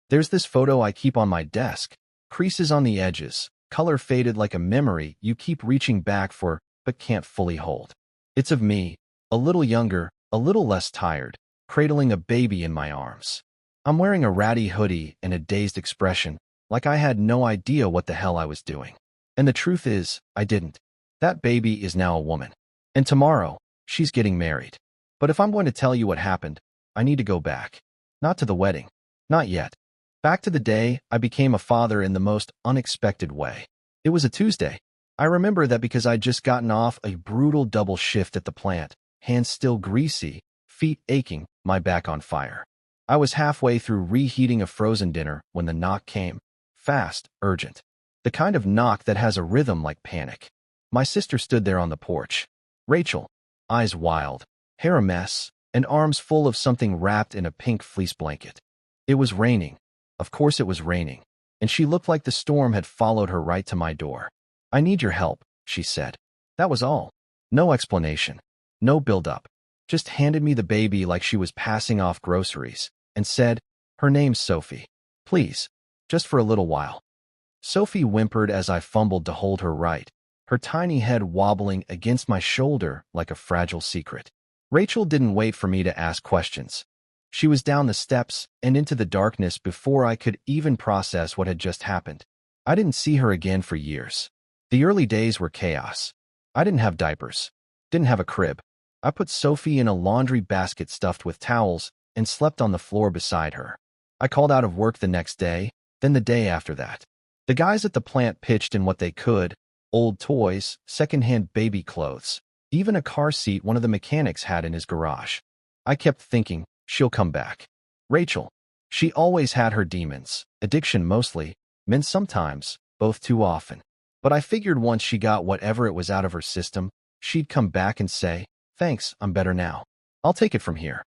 There's this photo I keep on my desk, creases on the edges, color faded like a memory you keep reaching back for but can't fully hold. It's of me, a little younger, a little less tired, cradling a baby in my arms. I'm wearing a ratty hoodie and a dazed expression, like I had no idea what the hell I was doing. And the truth is, I didn't. That baby is now a woman. And tomorrow, she's getting married. But if I'm going to tell you what happened, I need to go back. Not to the wedding. Not yet. Back to the day I became a father in the most unexpected way. It was a Tuesday. I remember that because I'd just gotten off a brutal double shift at the plant, hands still greasy, feet aching, my back on fire. I was halfway through reheating a frozen dinner when the knock came. Fast, urgent. The kind of knock that has a rhythm like panic. My sister stood there on the porch. Rachel, eyes wild, hair a mess, and arms full of something wrapped in a pink fleece blanket. It was raining. Of course it was raining, and she looked like the storm had followed her right to my door. I need your help, she said. That was all. No explanation. No build-up. Just handed me the baby like she was passing off groceries, and said, her name's Sophie. Please, just for a little while. Sophie whimpered as I fumbled to hold her right, her tiny head wobbling against my shoulder like a fragile secret. Rachel didn't wait for me to ask questions. She was down the steps and into the darkness before I could even process what had just happened. I didn't see her again for years. The early days were chaos. I didn't have diapers. Didn't have a crib. I put Sophie in a laundry basket stuffed with towels and slept on the floor beside her. I called out of work the next day, then the day after that. The guys at the plant pitched in what they could, old toys, secondhand baby clothes, even a car seat one of the mechanics had in his garage. I kept thinking, she'll come back. Rachel. She always had her demons, addiction mostly, men sometimes, both too often. But I figured once she got whatever it was out of her system, she'd come back and say, thanks, I'm better now. I'll take it from here.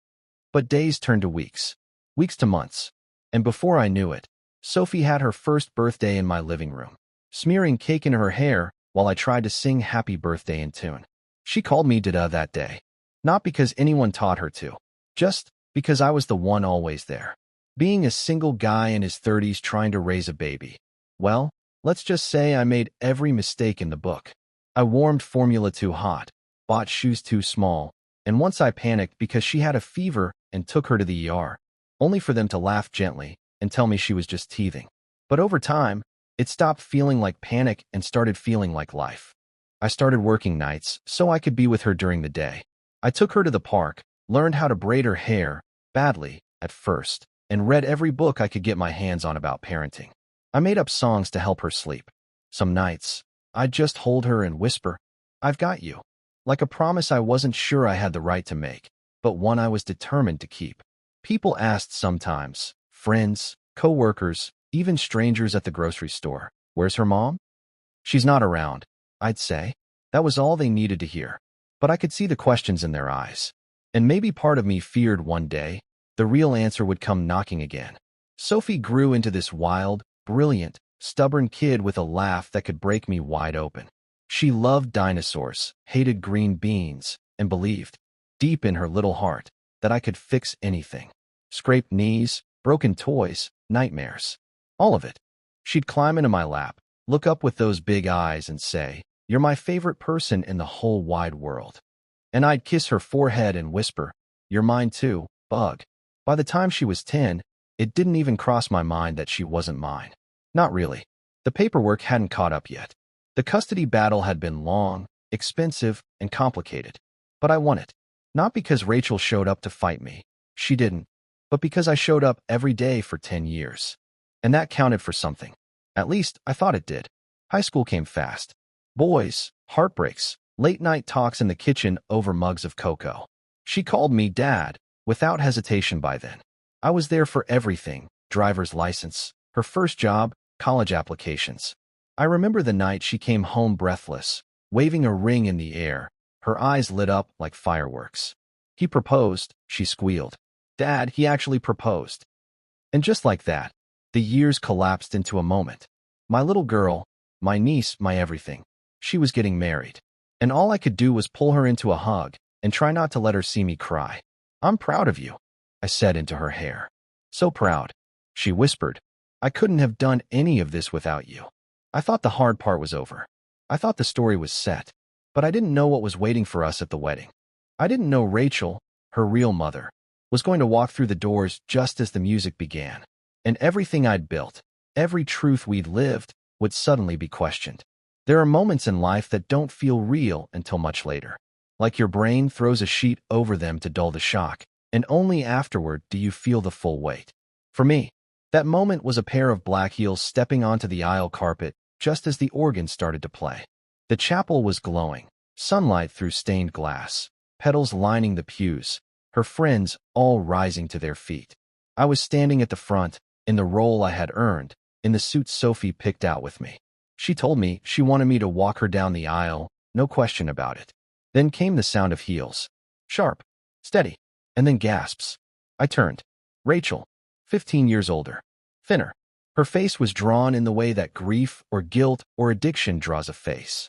But days turned to weeks. Weeks to months. And before I knew it, Sophie had her first birthday in my living room, smearing cake in her hair while I tried to sing happy birthday in tune. She called me Dada that day. Not because anyone taught her to. Just because I was the one always there. Being a single guy in his 30s trying to raise a baby. Well, let's just say I made every mistake in the book. I warmed formula too hot, bought shoes too small, and once I panicked because she had a fever and took her to the ER, only for them to laugh gently and tell me she was just teething. But over time, it stopped feeling like panic and started feeling like life. I started working nights so I could be with her during the day. I took her to the park, learned how to braid her hair, badly, at first, and read every book I could get my hands on about parenting. I made up songs to help her sleep. Some nights, I'd just hold her and whisper, I've got you. Like a promise I wasn't sure I had the right to make, but one I was determined to keep. People asked sometimes, friends, co-workers, even strangers at the grocery store, where's her mom? She's not around, I'd say. That was all they needed to hear. But I could see the questions in their eyes. And maybe part of me feared one day, the real answer would come knocking again. Sophie grew into this wild, brilliant, stubborn kid with a laugh that could break me wide open. She loved dinosaurs, hated green beans, and believed, deep in her little heart, that I could fix anything. Scraped knees, broken toys, nightmares. All of it. She'd climb into my lap, look up with those big eyes and say, you're my favorite person in the whole wide world. And I'd kiss her forehead and whisper, you're mine too, bug. By the time she was 10, it didn't even cross my mind that she wasn't mine. Not really. The paperwork hadn't caught up yet. The custody battle had been long, expensive, and complicated. But I won it. Not because Rachel showed up to fight me. She didn't. But because I showed up every day for 10 years. And that counted for something. At least, I thought it did. High school came fast. Boys, heartbreaks, late-night talks in the kitchen over mugs of cocoa. She called me Dad, without hesitation by then. I was there for everything, driver's license, her first job, college applications. I remember the night she came home breathless, waving a ring in the air, her eyes lit up like fireworks. He proposed, she squealed. Dad, he actually proposed. And just like that, the years collapsed into a moment. My little girl, my niece, my everything. She was getting married. And all I could do was pull her into a hug and try not to let her see me cry. I'm proud of you, I said into her hair. So proud. she whispered. I couldn't have done any of this without you. I thought the hard part was over. I thought the story was set. But I didn't know what was waiting for us at the wedding. I didn't know Rachel, her real mother, was going to walk through the doors just as the music began. And everything I'd built, every truth we'd lived, would suddenly be questioned. There are moments in life that don't feel real until much later. Like your brain throws a sheet over them to dull the shock, and only afterward do you feel the full weight. For me, that moment was a pair of black heels stepping onto the aisle carpet just as the organ started to play. The chapel was glowing, sunlight through stained glass, petals lining the pews, her friends all rising to their feet. I was standing at the front, in the role I had earned, in the suit Sophie picked out with me. She told me she wanted me to walk her down the aisle, no question about it. Then came the sound of heels. Sharp, steady, and then gasps. I turned. Rachel, 15 years older, thinner. Her face was drawn in the way that grief or guilt or addiction draws a face.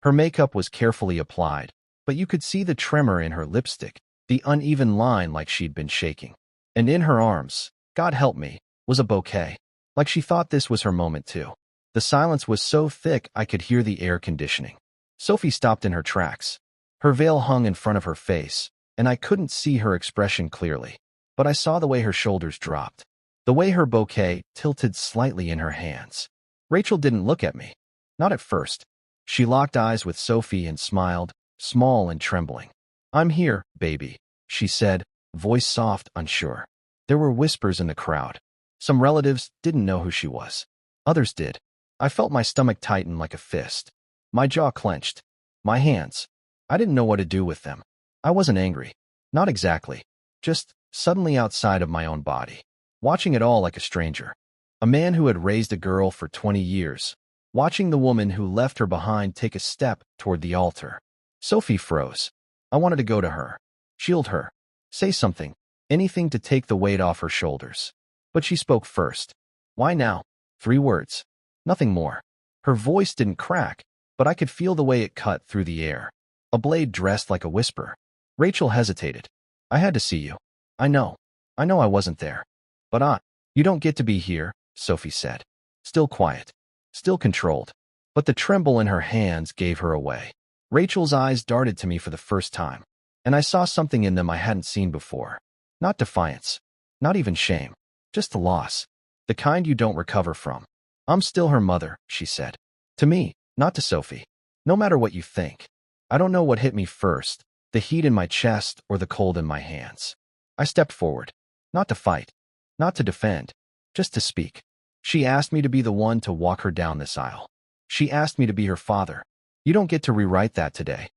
Her makeup was carefully applied, but you could see the tremor in her lipstick, the uneven line like she'd been shaking. And in her arms, God help me, was a bouquet, like she thought this was her moment too. The silence was so thick I could hear the air conditioning. Sophie stopped in her tracks. Her veil hung in front of her face, and I couldn't see her expression clearly, but I saw the way her shoulders dropped, the way her bouquet tilted slightly in her hands. Rachel didn't look at me. Not at first. She locked eyes with Sophie and smiled, small and trembling. I'm here, baby, she said, voice soft, unsure. There were whispers in the crowd. Some relatives didn't know who she was. Others did. I felt my stomach tighten like a fist. My jaw clenched. My hands. I didn't know what to do with them. I wasn't angry. Not exactly. Just suddenly outside of my own body. Watching it all like a stranger. A man who had raised a girl for 20 years. Watching the woman who left her behind take a step toward the altar. Sophie froze. I wanted to go to her. Shield her. Say something. Anything to take the weight off her shoulders. But she spoke first. Why now? 3 words. Nothing more. Her voice didn't crack, but I could feel the way it cut through the air. A blade dressed like a whisper. Rachel hesitated. I had to see you. I know I wasn't there. But you don't get to be here, Sophie said. Still quiet. Still controlled. But the tremble in her hands gave her away. Rachel's eyes darted to me for the first time, and I saw something in them I hadn't seen before. Not defiance. Not even shame. Just the loss. The kind you don't recover from. I'm still her mother, she said. To me, not to Sophie. No matter what you think. I don't know what hit me first, the heat in my chest or the cold in my hands. I stepped forward. Not to fight. Not to defend. Just to speak. She asked me to be the one to walk her down this aisle. She asked me to be her father. You don't get to rewrite that today.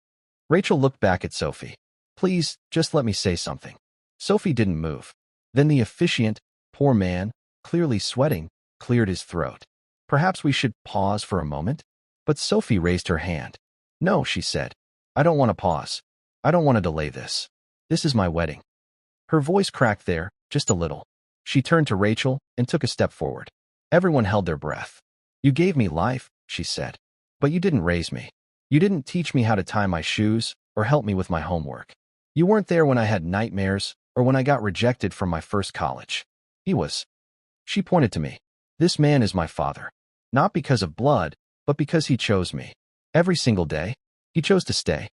Rachel looked back at Sophie. Please, just let me say something. Sophie didn't move. Then the officiant, poor man, clearly sweating, cleared his throat. Perhaps we should pause for a moment? But Sophie raised her hand. No, she said. I don't want to pause. I don't want to delay this. This is my wedding. Her voice cracked there, just a little. She turned to Rachel and took a step forward. Everyone held their breath. You gave me life, she said. But you didn't raise me. You didn't teach me how to tie my shoes or help me with my homework. You weren't there when I had nightmares or when I got rejected from my first college. He was. She pointed to me. This man is my father. Not because of blood, but because he chose me. Every single day, he chose to stay.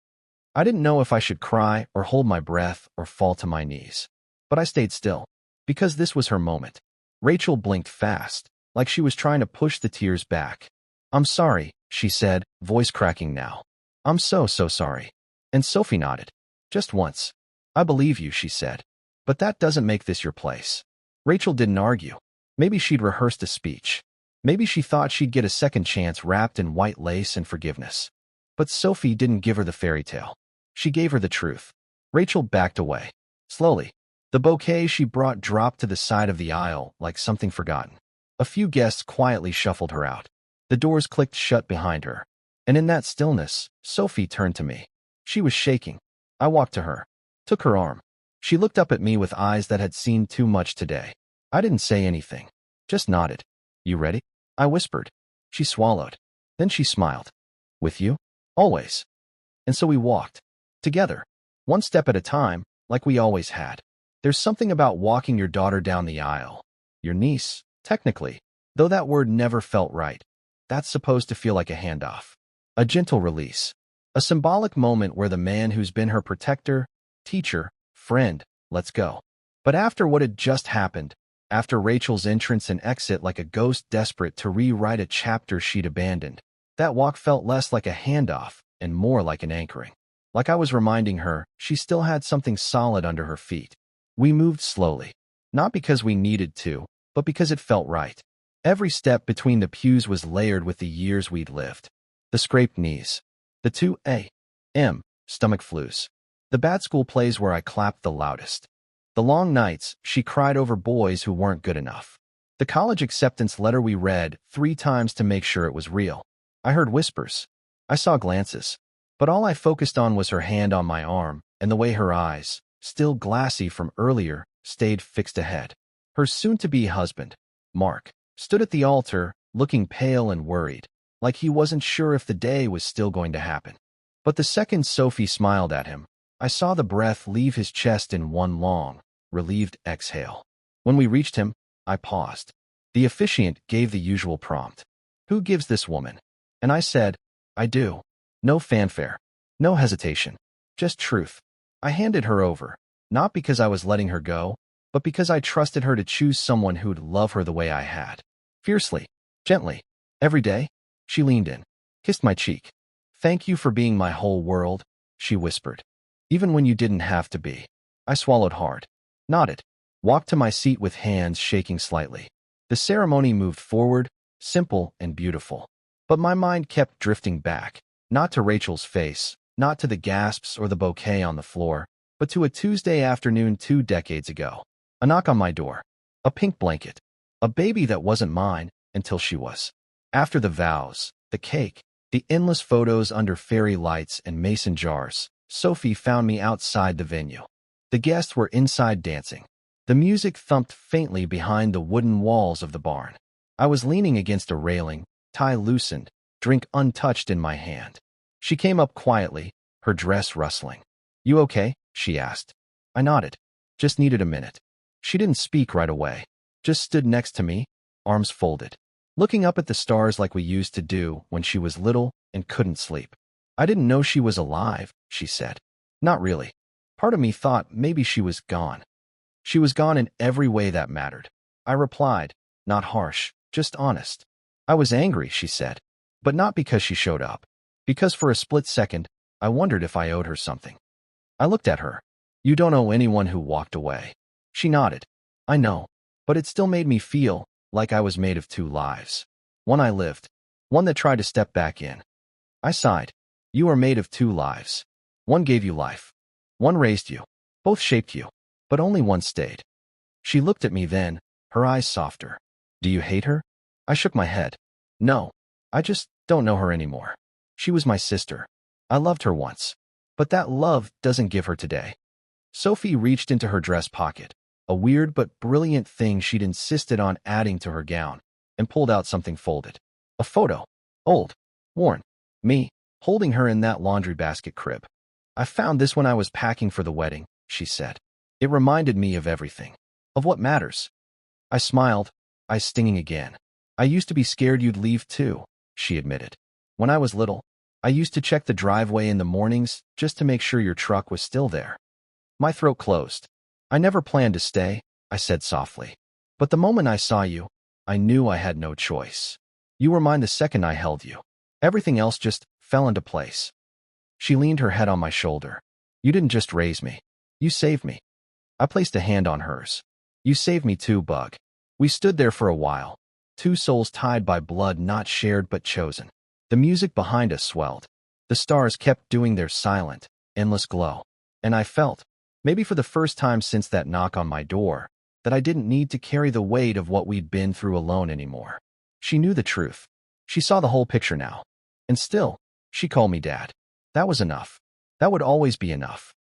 I didn't know if I should cry or hold my breath or fall to my knees. But I stayed still. Because this was her moment. Rachel blinked fast, like she was trying to push the tears back. I'm sorry, she said, voice cracking now. I'm so sorry. And Sophie nodded. Just once. I believe you, she said. But that doesn't make this your place. Rachel didn't argue. Maybe she'd rehearsed a speech. Maybe she thought she'd get a second chance wrapped in white lace and forgiveness. But Sophie didn't give her the fairy tale. She gave her the truth. Rachel backed away. Slowly. The bouquet she brought dropped to the side of the aisle like something forgotten. A few guests quietly shuffled her out. The doors clicked shut behind her. And in that stillness, Sophie turned to me. She was shaking. I walked to her. Took her arm. She looked up at me with eyes that had seen too much today. I didn't say anything. Just nodded. You ready? I whispered. She swallowed. Then she smiled. With you? Always. And so we walked. Together. One step at a time, like we always had. There's something about walking your daughter down the aisle. Your niece, technically, though that word never felt right. That's supposed to feel like a handoff. A gentle release. A symbolic moment where the man who's been her protector, teacher, friend, lets go. But after what had just happened, after Rachel's entrance and exit like a ghost desperate to rewrite a chapter she'd abandoned, that walk felt less like a handoff and more like an anchoring. Like I was reminding her she still had something solid under her feet. We moved slowly, not because we needed to, but because it felt right. Every step between the pews was layered with the years we'd lived. The scraped knees, the 2 a.m. stomach flus, the bad school plays where I clapped the loudest, the long nights she cried over boys who weren't good enough, the college acceptance letter we read 3 times to make sure it was real. I heard whispers. I saw glances. But all I focused on was her hand on my arm and the way her eyes, still glassy from earlier, stayed fixed ahead. Her soon-to-be husband, Mark, stood at the altar, looking pale and worried, like he wasn't sure if the day was still going to happen. But the second Sophie smiled at him, I saw the breath leave his chest in one long, relieved exhale. When we reached him, I paused. The officiant gave the usual prompt. Who gives this woman? And I said, I do. No fanfare. No hesitation. Just truth. I handed her over, not because I was letting her go, but because I trusted her to choose someone who'd love her the way I had. Fiercely. Gently. Every day. She leaned in. Kissed my cheek. Thank you for being my whole world, she whispered. Even when you didn't have to be. I swallowed hard. Nodded. Walked to my seat with hands shaking slightly. The ceremony moved forward, simple and beautiful. But my mind kept drifting back. Not to Rachel's face, not to the gasps or the bouquet on the floor, but to a Tuesday afternoon 2 decades ago. A knock on my door. A pink blanket. A baby that wasn't mine until she was. After the vows, the cake, the endless photos under fairy lights and mason jars, Sophie found me outside the venue. The guests were inside dancing. The music thumped faintly behind the wooden walls of the barn. I was leaning against a railing, tie loosened, drink untouched in my hand. She came up quietly, her dress rustling. You okay? She asked. I nodded. Just needed a minute. She didn't speak right away. Just stood next to me, arms folded, looking up at the stars like we used to do when she was little and couldn't sleep. I didn't know she was alive, she said. Not really. Part of me thought maybe she was gone. She was gone in every way that mattered. I replied, not harsh, just honest. I was angry, she said, but not because she showed up. Because for a split second, I wondered if I owed her something. I looked at her. You don't owe anyone who walked away. She nodded. I know, but it still made me feel like I was made of 2 lives. One I lived, one that tried to step back in. I sighed. You are made of 2 lives. One gave you life. One raised you. Both shaped you, but only one stayed. She looked at me then, her eyes softer. Do you hate her? I shook my head. No, I just don't know her anymore. She was my sister. I loved her once. But that love doesn't give her today. Sophie reached into her dress pocket, a weird but brilliant thing she'd insisted on adding to her gown, and pulled out something folded. A photo. Old. Worn. Me, holding her in that laundry basket crib. I found this when I was packing for the wedding, she said. It reminded me of everything. Of what matters. I smiled, eyes stinging again. I used to be scared you'd leave too, she admitted. When I was little, I used to check the driveway in the mornings just to make sure your truck was still there. My throat closed. I never planned to stay, I said softly. But the moment I saw you, I knew I had no choice. You were mine the second I held you. Everything else just fell into place. She leaned her head on my shoulder. You didn't just raise me. You saved me. I placed a hand on hers. You saved me too, Bug. We stood there for a while. 2 souls tied by blood not shared but chosen. The music behind us swelled. The stars kept doing their silent, endless glow. And I felt, maybe for the first time since that knock on my door, that I didn't need to carry the weight of what we'd been through alone anymore. She knew the truth. She saw the whole picture now. And still, she called me Dad. That was enough. That would always be enough.